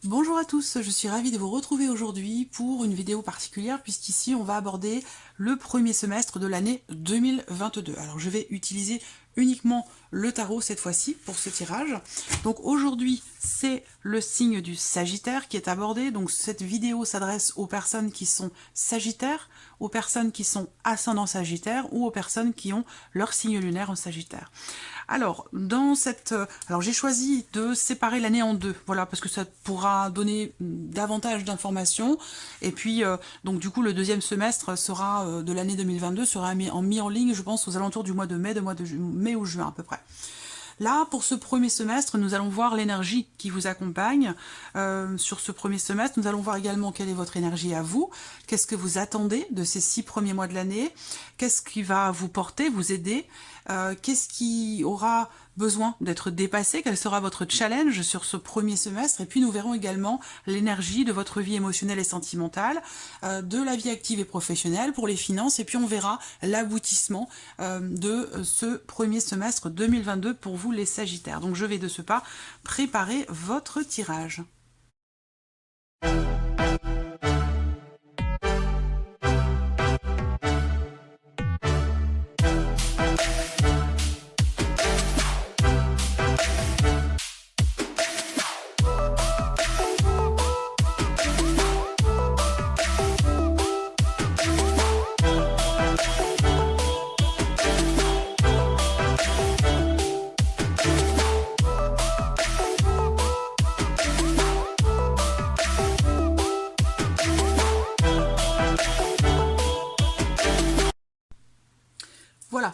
Bonjour à tous, je suis ravie de vous retrouver aujourd'hui pour une vidéo particulière puisqu'ici on va aborder le premier semestre de l'année 2022. Alors je vais utiliser uniquement le tarot cette fois-ci pour ce tirage. Donc aujourd'hui c'est le signe du Sagittaire qui est abordé. Donc cette vidéo s'adresse aux personnes qui sont Sagittaires, aux personnes qui sont ascendant Sagittaire ou aux personnes qui ont leur signe lunaire en Sagittaire. Alors, alors j'ai choisi de séparer l'année en deux, voilà, parce que ça pourra donner davantage d'informations. Et puis, donc du coup, le deuxième semestre sera de l'année 2022 sera mis en ligne, je pense, aux alentours du mois de mai, mai ou juin à peu près. Là, pour ce premier semestre, nous allons voir l'énergie qui vous accompagne. Sur ce premier semestre, nous allons voir également quelle est votre énergie à vous, qu'est-ce que vous attendez de ces 6 premiers mois de l'année, qu'est-ce qui va vous porter, vous aider, qu'est-ce qui aura besoin d'être dépassé, quel sera votre challenge sur ce premier semestre, et puis nous verrons également l'énergie de votre vie émotionnelle et sentimentale, de la vie active et professionnelle pour les finances, et puis on verra l'aboutissement de ce premier semestre 2022 pour vous les Sagittaires. Donc je vais de ce pas préparer votre tirage. Voilà,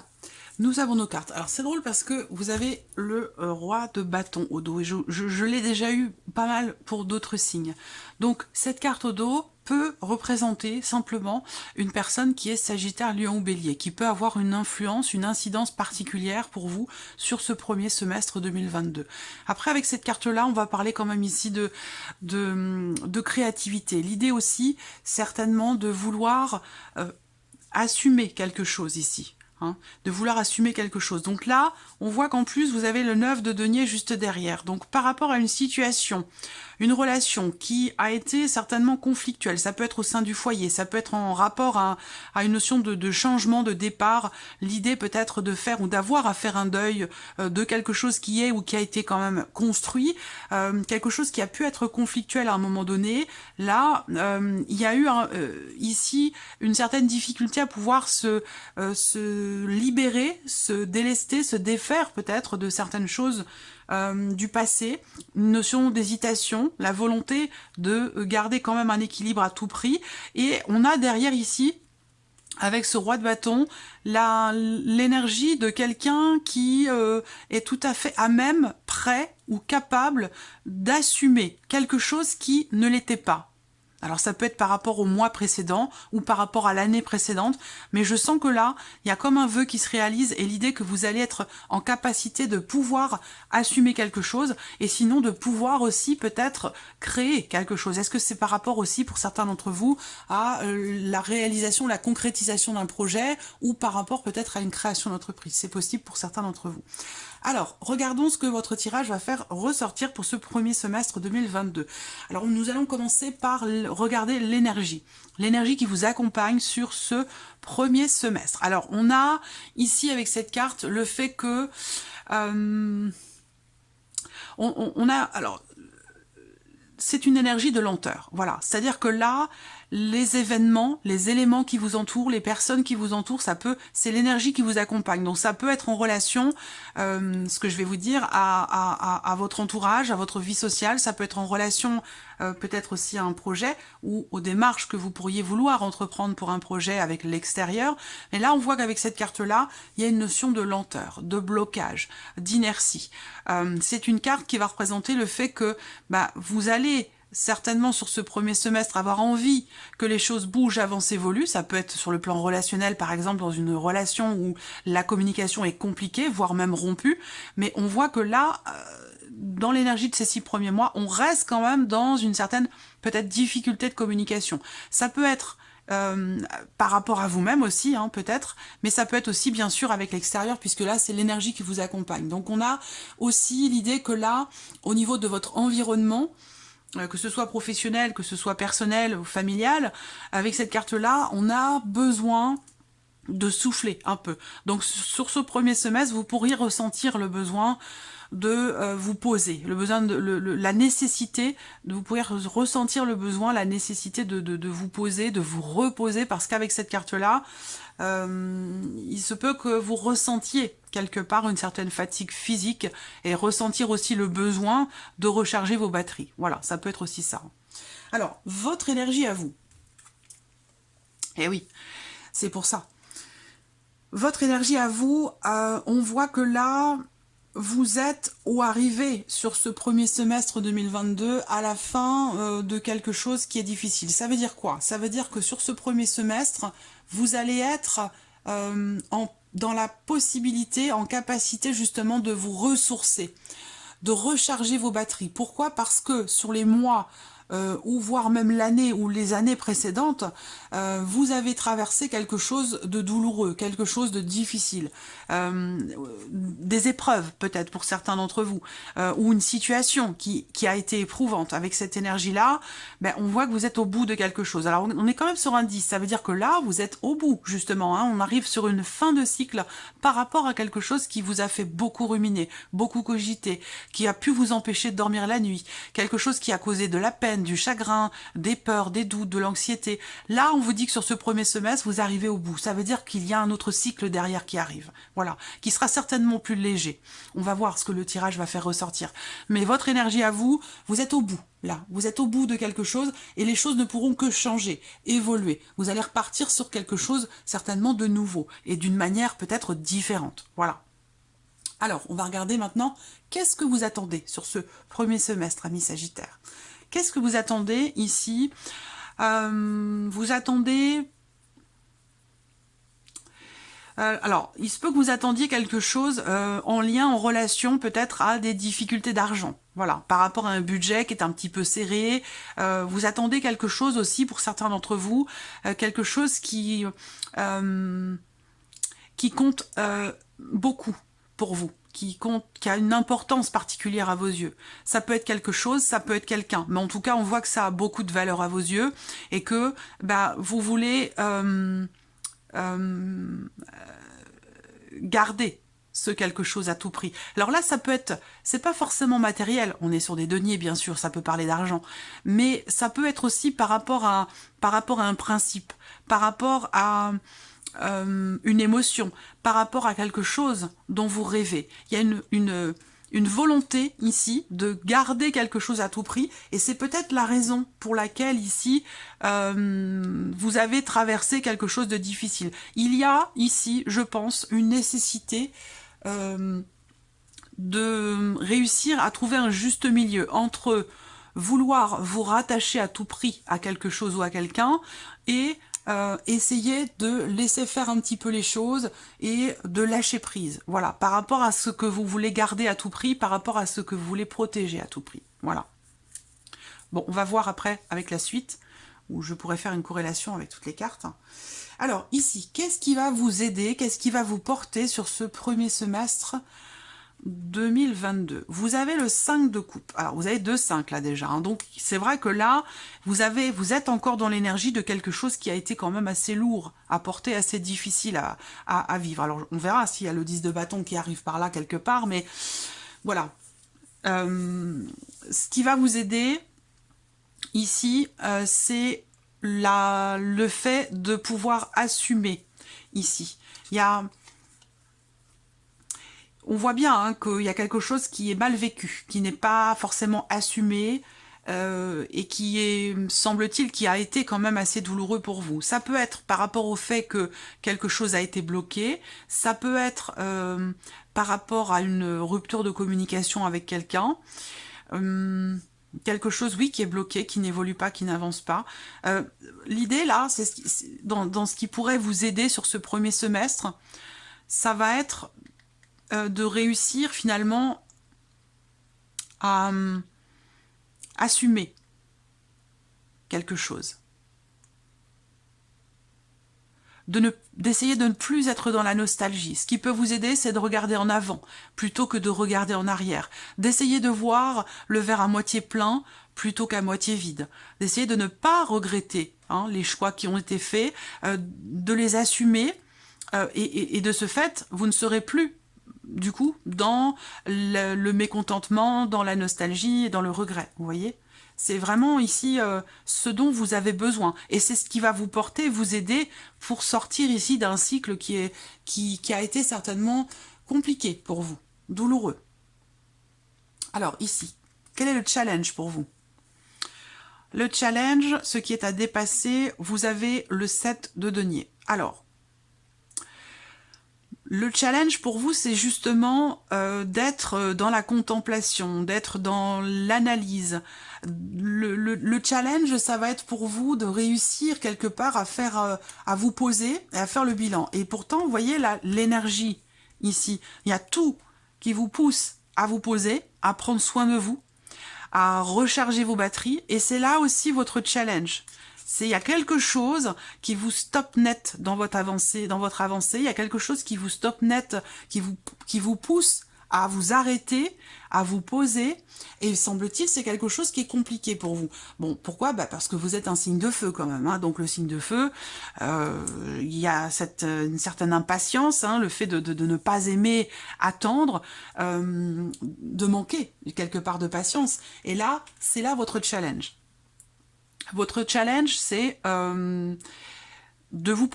nous avons nos cartes. Alors c'est drôle parce que vous avez le roi de bâton au dos, et je l'ai déjà eu pas mal pour d'autres signes. Donc cette carte au dos peut représenter simplement une personne qui est Sagittaire, Lion ou Bélier, qui peut avoir une influence, une incidence particulière pour vous sur ce premier semestre 2022. Après, avec cette carte-là, on va parler quand même ici de créativité. L'idée aussi, certainement, de vouloir assumer quelque chose ici. De vouloir assumer quelque chose. Donc là, on voit qu'en plus, vous avez le 9 de denier juste derrière. Donc par rapport à une situation, une relation qui a été certainement conflictuelle, ça peut être au sein du foyer, ça peut être en rapport à une notion de changement, de départ, l'idée peut-être de faire ou d'avoir à faire un deuil de quelque chose qui est ou qui a été quand même construit, quelque chose qui a pu être conflictuel à un moment donné. Là, il y a eu ici une certaine difficulté à pouvoir se libérer, se délester, se défaire peut-être de certaines choses du passé, une notion d'hésitation, la volonté de garder quand même un équilibre à tout prix. Et on a derrière ici, avec ce roi de bâton, l'énergie de quelqu'un qui est tout à fait à même, prêt ou capable d'assumer quelque chose qui ne l'était pas. Alors ça peut être par rapport au mois précédent ou par rapport à l'année précédente, mais je sens que là, il y a comme un vœu qui se réalise et l'idée que vous allez être en capacité de pouvoir assumer quelque chose et sinon de pouvoir aussi peut-être créer quelque chose. Est-ce que c'est par rapport aussi pour certains d'entre vous à la réalisation, la concrétisation d'un projet ou par rapport peut-être à une création d'entreprise? C'est possible pour certains d'entre vous. Alors, regardons ce que votre tirage va faire ressortir pour ce premier semestre 2022. Alors, nous allons commencer par regarder l'énergie. L'énergie qui vous accompagne sur ce premier semestre. Alors, on a ici avec cette carte le fait que... Alors, c'est une énergie de lenteur, voilà. C'est-à-dire que là, les événements, les éléments qui vous entourent, les personnes qui vous entourent, c'est l'énergie qui vous accompagne. Donc ça peut être en relation, ce que je vais vous dire, à votre entourage, à votre vie sociale. Ça peut être en relation peut-être aussi à un projet ou aux démarches que vous pourriez vouloir entreprendre pour un projet avec l'extérieur. Mais là, on voit qu'avec cette carte-là, il y a une notion de lenteur, de blocage, d'inertie. C'est une carte qui va représenter le fait que vous allez certainement sur ce premier semestre avoir envie que les choses bougent, avancent, évoluent. Ça peut être sur le plan relationnel, par exemple, dans une relation où la communication est compliquée, voire même rompue. Mais on voit que là, dans l'énergie de ces 6 premiers mois, on reste quand même dans une certaine, peut-être, difficulté de communication. Ça peut être par rapport à vous-même aussi, peut-être, mais ça peut être aussi bien sûr avec l'extérieur, puisque là c'est l'énergie qui vous accompagne. Donc on a aussi l'idée que là, au niveau de votre environnement, que ce soit professionnel, que ce soit personnel ou familial, avec cette carte-là, on a besoin de souffler un peu. Donc sur ce premier semestre, vous pourriez ressentir le besoin de vous poser, le besoin de la nécessité, vous pourriez ressentir le besoin, la nécessité de vous poser, de vous reposer, parce qu'avec cette carte-là, il se peut que vous ressentiez quelque part une certaine fatigue physique et ressentir aussi le besoin de recharger vos batteries. Voilà, ça peut être aussi ça. Alors, votre énergie à vous. Eh oui, c'est pour ça. Votre énergie à vous, on voit que là, vous êtes ou arrivé sur ce premier semestre 2022 à la fin de quelque chose qui est difficile. Ça veut dire quoi? Ça veut dire que sur ce premier semestre, vous allez être dans la possibilité, en capacité justement de vous ressourcer, de recharger vos batteries. Pourquoi? Parce que sur les mois ou voire même l'année ou les années précédentes, vous avez traversé quelque chose de douloureux, quelque chose de difficile, des épreuves peut-être pour certains d'entre vous, ou une situation qui a été éprouvante. Avec cette énergie-là, ben, on voit que vous êtes au bout de quelque chose. Alors on est quand même sur un 10, ça veut dire que là, vous êtes au bout, justement, hein, on arrive sur une fin de cycle par rapport à quelque chose qui vous a fait beaucoup ruminer, beaucoup cogiter, qui a pu vous empêcher de dormir la nuit, quelque chose qui a causé de la peine, du chagrin, des peurs, des doutes, de l'anxiété. Là, on vous dit que sur ce premier semestre, vous arrivez au bout. Ça veut dire qu'il y a un autre cycle derrière qui arrive. Voilà, qui sera certainement plus léger. On va voir ce que le tirage va faire ressortir. Mais votre énergie à vous, vous êtes au bout. Là, vous êtes au bout de quelque chose et les choses ne pourront que changer, évoluer. Vous allez repartir sur quelque chose certainement de nouveau et d'une manière peut-être différente. Voilà. Alors, on va regarder maintenant, qu'est-ce que vous attendez sur ce premier semestre, amis Sagittaire? Qu'est-ce que vous attendez ici? Vous attendez... alors, il se peut que vous attendiez quelque chose en lien, en relation peut-être à des difficultés d'argent. Voilà, par rapport à un budget qui est un petit peu serré. Vous attendez quelque chose aussi, pour certains d'entre vous, quelque chose qui compte beaucoup pour vous, qui a une importance particulière à vos yeux. Ça peut être quelque chose, ça peut être quelqu'un, mais en tout cas, on voit que ça a beaucoup de valeur à vos yeux et que bah, vous voulez garder ce quelque chose à tout prix. Alors là, ça peut être, c'est pas forcément matériel, on est sur des deniers bien sûr, ça peut parler d'argent, mais ça peut être aussi par rapport à un principe, par rapport à une émotion, par rapport à quelque chose dont vous rêvez. Il y a une volonté ici de garder quelque chose à tout prix, et c'est peut-être la raison pour laquelle ici vous avez traversé quelque chose de difficile. Il y a ici, je pense, une nécessité de réussir à trouver un juste milieu entre vouloir vous rattacher à tout prix à quelque chose ou à quelqu'un et essayer de laisser faire un petit peu les choses et de lâcher prise. Voilà, par rapport à ce que vous voulez garder à tout prix, par rapport à ce que vous voulez protéger à tout prix. Voilà. Bon, on va voir après avec la suite, où je pourrais faire une corrélation avec toutes les cartes. Alors, ici, qu'est-ce qui va vous aider, qu'est-ce qui va vous porter sur ce premier semestre 2022. Vous avez le 5 de coupe. Alors, vous avez 2-5 là déjà. Hein. Donc, c'est vrai que là, vous êtes encore dans l'énergie de quelque chose qui a été quand même assez lourd à porter, assez difficile à vivre. Alors, on verra s'il y a le 10 de bâton qui arrive par là quelque part, mais voilà. Ce qui va vous aider ici, c'est le fait de pouvoir assumer ici. On voit bien hein, qu'il y a quelque chose qui est mal vécu, qui n'est pas forcément assumé et qui est, semble-t-il, qui a été quand même assez douloureux pour vous. Ça peut être par rapport au fait que quelque chose a été bloqué, ça peut être par rapport à une rupture de communication avec quelqu'un, quelque chose, oui, qui est bloqué, qui n'évolue pas, qui n'avance pas. L'idée, là, c'est dans ce qui pourrait vous aider sur ce premier semestre, ça va être de réussir finalement à assumer quelque chose. d'essayer de ne plus être dans la nostalgie. Ce qui peut vous aider, c'est de regarder en avant plutôt que de regarder en arrière. D'essayer de voir le verre à moitié plein plutôt qu'à moitié vide. D'essayer de ne pas regretter les choix qui ont été faits, de les assumer, et de ce fait, vous ne serez plus, du coup, dans le mécontentement, dans la nostalgie et dans le regret, vous voyez ? C'est vraiment ici ce dont vous avez besoin. Et c'est ce qui va vous porter, vous aider pour sortir ici d'un cycle qui a été certainement compliqué pour vous, douloureux. Alors ici, quel est le challenge pour vous ? Le challenge, ce qui est à dépasser, vous avez le 7 de denier. Alors, le challenge pour vous, c'est justement d'être dans la contemplation, d'être dans l'analyse. Le challenge, ça va être pour vous de réussir quelque part à vous poser et à faire le bilan. Et pourtant, vous voyez l'énergie ici. Il y a tout qui vous pousse à vous poser, à prendre soin de vous, à recharger vos batteries. Et c'est là aussi votre challenge. Il y a quelque chose qui vous stoppe net dans votre avancée. Il y a quelque chose qui vous stoppe net, qui vous pousse à vous arrêter, à vous poser. Et semble-t-il, c'est quelque chose qui est compliqué pour vous. Bon, pourquoi ? Parce que vous êtes un signe de feu quand même. Donc le signe de feu, il y a une certaine impatience, le fait de ne pas aimer attendre, de manquer quelque part de patience. Et là, c'est là votre challenge. Votre challenge, c'est de vous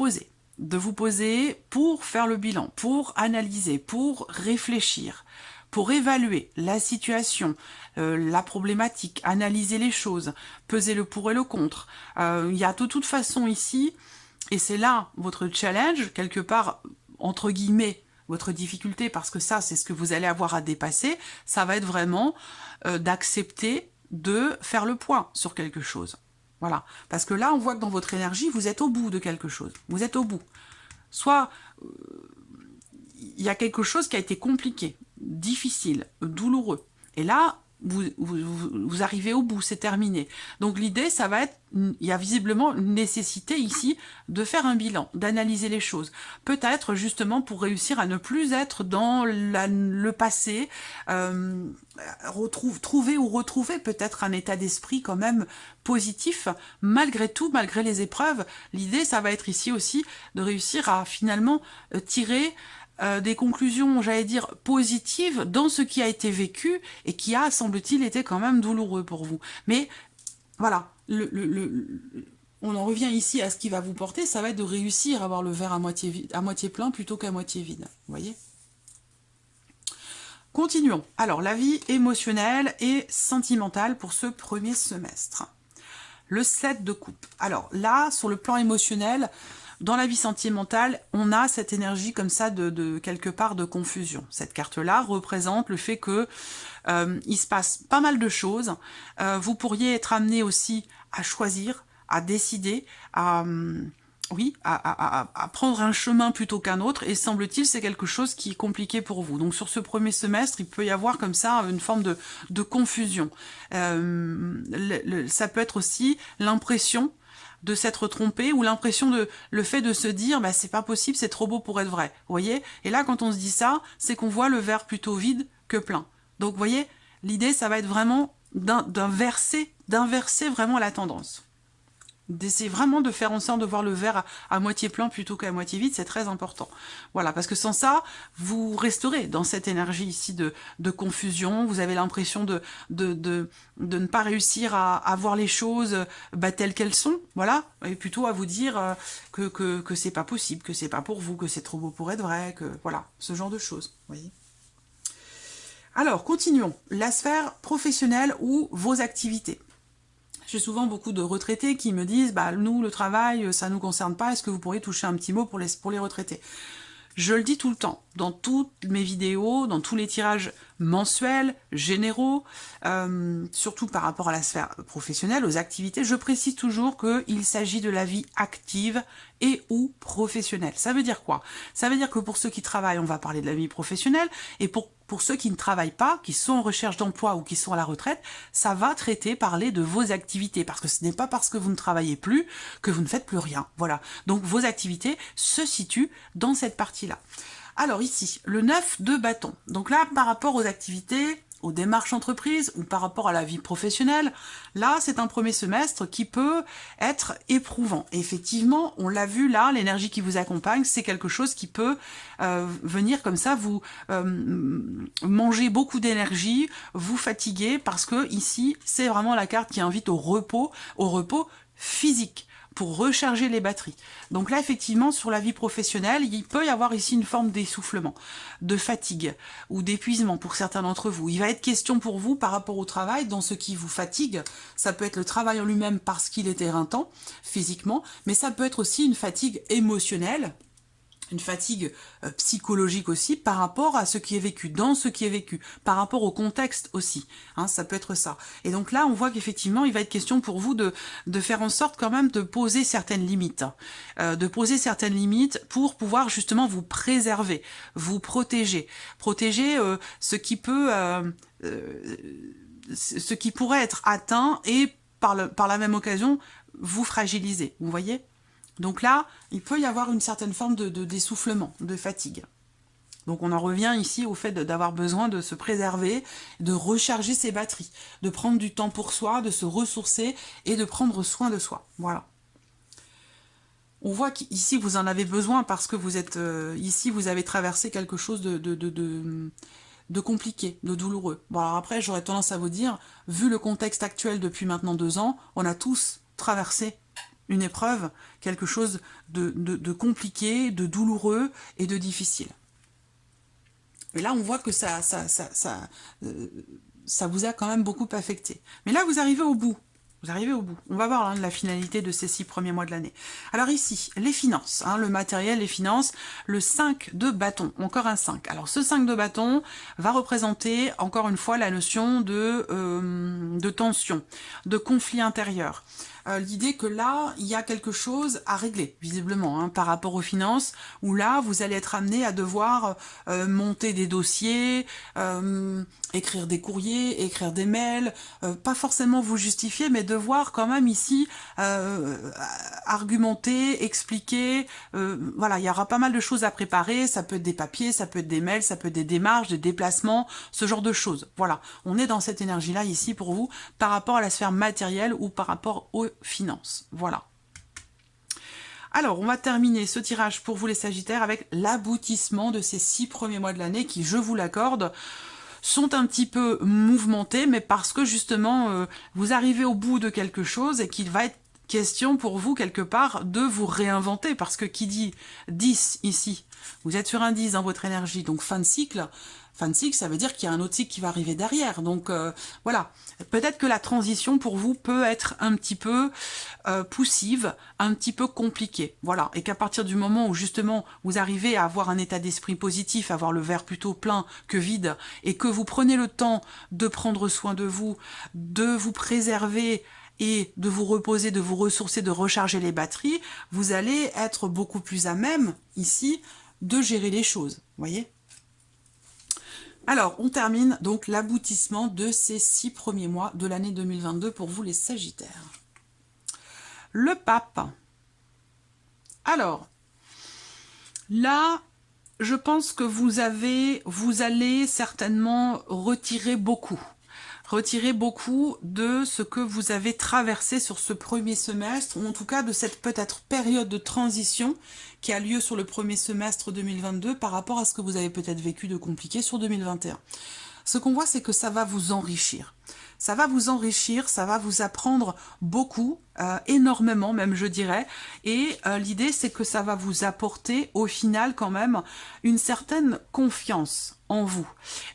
poser pour faire le bilan, pour analyser, pour réfléchir, pour évaluer la situation, la problématique, analyser les choses, peser le pour et le contre. Il y a de toute façon ici, et c'est là votre challenge, quelque part, entre guillemets, votre difficulté, parce que ça, c'est ce que vous allez avoir à dépasser, ça va être vraiment d'accepter de faire le point sur quelque chose. Voilà, parce que là, on voit que dans votre énergie, vous êtes au bout de quelque chose. Vous êtes au bout. Soit, il y a quelque chose qui a été compliqué, difficile, douloureux. Et là, vous arrivez au bout, c'est terminé. Donc l'idée, ça va être, il y a visiblement une nécessité ici de faire un bilan, d'analyser les choses. Peut-être justement pour réussir à ne plus être dans le passé, trouver ou retrouver peut-être un état d'esprit quand même positif, malgré tout, malgré les épreuves. L'idée, ça va être ici aussi de réussir à finalement tirer des conclusions, j'allais dire, positives dans ce qui a été vécu et qui a, semble-t-il, été quand même douloureux pour vous. Mais voilà, on en revient ici à ce qui va vous porter, ça va être de réussir à avoir le verre à moitié plein plutôt qu'à moitié vide. Vous voyez ? Continuons. Alors, la vie émotionnelle et sentimentale pour ce premier semestre. Le 7 de coupe. Alors là, sur le plan émotionnel, dans la vie sentimentale, on a cette énergie comme ça de quelque part de confusion. Cette carte-là représente le fait que il se passe pas mal de choses. Vous pourriez être amené aussi à choisir, à décider, à prendre un chemin plutôt qu'un autre, et semble-t-il, c'est quelque chose qui est compliqué pour vous. Donc sur ce premier semestre, il peut y avoir comme ça une forme de confusion. Ça peut être aussi l'impression de s'être trompé, ou le fait de se dire c'est pas possible, c'est trop beau pour être vrai. Vous voyez ? Et là, quand on se dit ça, c'est qu'on voit le verre plutôt vide que plein. Donc vous voyez, l'idée, ça va être vraiment d'inverser vraiment la tendance. D'essayer vraiment de faire en sorte de voir le verre à moitié plein plutôt qu'à moitié vide, c'est très important. Voilà, parce que sans ça, vous resterez dans cette énergie ici de confusion, vous avez l'impression de ne pas réussir à voir les choses telles qu'elles sont, voilà, et plutôt à vous dire que c'est pas possible, que c'est pas pour vous, que c'est trop beau pour être vrai, que voilà, ce genre de choses, vous voyez. Alors, continuons. La sphère professionnelle ou vos activités. J'ai souvent beaucoup de retraités qui me disent nous, le travail, ça ne nous concerne pas, est-ce que vous pourriez toucher un petit mot pour les retraités ? Je le dis tout le temps, dans toutes mes vidéos, dans tous les tirages mensuels, généraux, surtout par rapport à la sphère professionnelle, aux activités, je précise toujours qu'il s'agit de la vie active et ou professionnelle. Ça veut dire quoi ? Ça veut dire que pour ceux qui travaillent, on va parler de la vie professionnelle, et pour Pour ceux qui ne travaillent pas, qui sont en recherche d'emploi ou qui sont à la retraite, ça va parler de vos activités, parce que ce n'est pas parce que vous ne travaillez plus que vous ne faites plus rien. Voilà. Donc vos activités se situent dans cette partie-là. Alors ici, le 9 de bâton. Donc là, par rapport aux activités, aux démarches entreprises ou par rapport à la vie professionnelle, là, c'est un premier semestre qui peut être éprouvant. Et effectivement, on l'a vu là, l'énergie qui vous accompagne, c'est quelque chose qui peut venir comme ça, vous manger beaucoup d'énergie, vous fatiguer, parce que ici, c'est vraiment la carte qui invite au repos physique, pour recharger les batteries. Donc là, effectivement, sur la vie professionnelle, il peut y avoir ici une forme d'essoufflement, de fatigue ou d'épuisement pour certains d'entre vous. Il va être question pour vous, par rapport au travail, dans ce qui vous fatigue. Ça peut être le travail en lui-même parce qu'il est éreintant, physiquement, mais ça peut être aussi une fatigue émotionnelle, une fatigue psychologique aussi, par rapport à ce qui est vécu, dans ce qui est vécu, par rapport au contexte aussi, hein, ça peut être ça. Et donc là, on voit qu'effectivement, il va être question pour vous de faire en sorte quand même de poser certaines limites, pour pouvoir justement vous préserver, vous protéger, ce qui peut, ce qui pourrait être atteint et par la même occasion, vous fragiliser, vous voyez ? Donc là, il peut y avoir une certaine forme d'essoufflement, de fatigue. Donc on en revient ici au fait d'avoir besoin de se préserver, de recharger ses batteries, de prendre du temps pour soi, de se ressourcer et de prendre soin de soi. Voilà. On voit qu'ici vous en avez besoin parce que vous êtes ici, vous avez traversé quelque chose de compliqué, de douloureux. Bon alors après, j'aurais tendance à vous dire, vu le contexte actuel depuis maintenant 2 ans, on a tous traversé une épreuve, quelque chose de compliqué, de douloureux et de difficile. Et là, on voit que ça vous a quand même beaucoup affecté. Mais là, vous arrivez au bout. Vous arrivez au bout. On va voir la finalité de ces 6 premiers mois de l'année. Alors ici, les finances, hein, le matériel, les finances, le 5 de bâton, encore un 5. Alors ce 5 de bâton va représenter, encore une fois, la notion de tension, de conflit intérieur. L'idée que là, il y a quelque chose à régler, visiblement, hein, par rapport aux finances, où là, vous allez être amené à devoir monter des dossiers, écrire des courriers, écrire des mails, pas forcément vous justifier, mais devoir quand même ici argumenter, expliquer, voilà, il y aura pas mal de choses à préparer, ça peut être des papiers, ça peut être des mails, ça peut être des démarches, des déplacements, ce genre de choses. Voilà, on est dans cette énergie-là ici pour vous, par rapport à la sphère matérielle ou par rapport aux finances. Voilà. Alors, on va terminer ce tirage pour vous les Sagittaires avec l'aboutissement de ces 6 premiers mois de l'année qui, je vous l'accorde, sont un petit peu mouvementés, mais parce que justement, vous arrivez au bout de quelque chose et qu'il va être question pour vous, quelque part, de vous réinventer, parce que qui dit 10 ici, vous êtes sur un 10 dans votre énergie, donc fin de cycle, ça veut dire qu'il y a un autre cycle qui va arriver derrière. Donc voilà, peut-être que la transition pour vous peut être un petit peu poussive, un petit peu compliquée. Voilà, et qu'à partir du moment où justement vous arrivez à avoir un état d'esprit positif, à avoir le verre plutôt plein que vide, et que vous prenez le temps de prendre soin de vous préserver, et de vous reposer, de vous ressourcer, de recharger les batteries, vous allez être beaucoup plus à même, ici, de gérer les choses. Voyez ? Alors, on termine donc l'aboutissement de ces 6 premiers mois de l'année 2022 pour vous les Sagittaires. Le pape. Alors, là, je pense que vous allez certainement retirer beaucoup de ce que vous avez traversé sur ce premier semestre, ou en tout cas de cette peut-être période de transition qui a lieu sur le premier semestre 2022 par rapport à ce que vous avez peut-être vécu de compliqué sur 2021. Ce qu'on voit, c'est que ça va vous enrichir. Ça va vous enrichir, ça va vous apprendre beaucoup, énormément même je dirais, et l'idée c'est que ça va vous apporter au final quand même une certaine confiance en vous,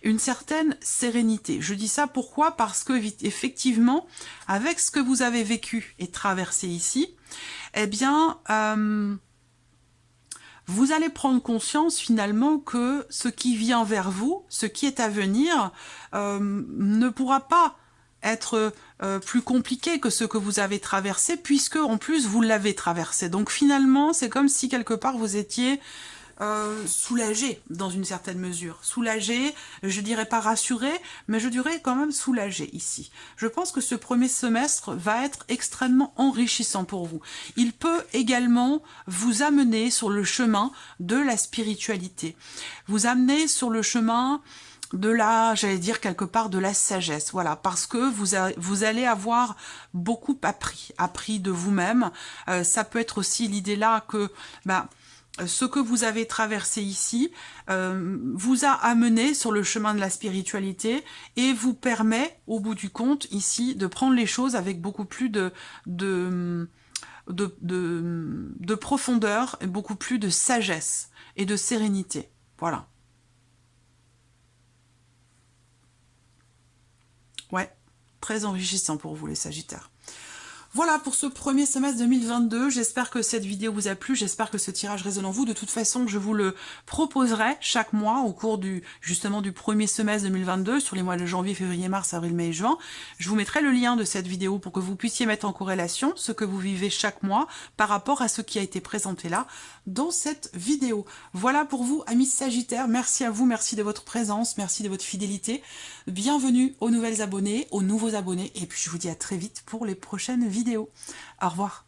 une certaine sérénité. Je dis ça pourquoi? Parce que effectivement, avec ce que vous avez vécu et traversé ici, eh bien, vous allez prendre conscience finalement que ce qui vient vers vous, ce qui est à venir, ne pourra pas être plus compliqué que ce que vous avez traversé, puisque en plus vous l'avez traversé. Donc finalement, c'est comme si quelque part vous étiez soulagé dans une certaine mesure. Soulagé, je dirais pas rassuré, mais je dirais quand même soulagé ici. Je pense que ce premier semestre va être extrêmement enrichissant pour vous. Il peut également vous amener sur le chemin de la spiritualité, vous amener sur le chemin de la, j'allais dire quelque part, de la sagesse, voilà, parce que vous allez avoir beaucoup appris de vous-même. Ça peut être aussi l'idée là que, ce que vous avez traversé ici vous a amené sur le chemin de la spiritualité et vous permet, au bout du compte, ici, de prendre les choses avec beaucoup plus de profondeur et beaucoup plus de sagesse et de sérénité. Voilà. Ouais, très enrichissant pour vous les Sagittaires. Voilà pour ce premier semestre 2022, j'espère que cette vidéo vous a plu, j'espère que ce tirage résonne en vous. De toute façon, je vous le proposerai chaque mois au cours justement du premier semestre 2022, sur les mois de janvier, février, mars, avril, mai et juin. Je vous mettrai le lien de cette vidéo pour que vous puissiez mettre en corrélation ce que vous vivez chaque mois par rapport à ce qui a été présenté là dans cette vidéo. Voilà pour vous, amis Sagittaires, merci à vous, merci de votre présence, merci de votre fidélité. Bienvenue aux nouvelles abonnés, aux nouveaux abonnés, et puis je vous dis à très vite pour les prochaines vidéos. Au revoir.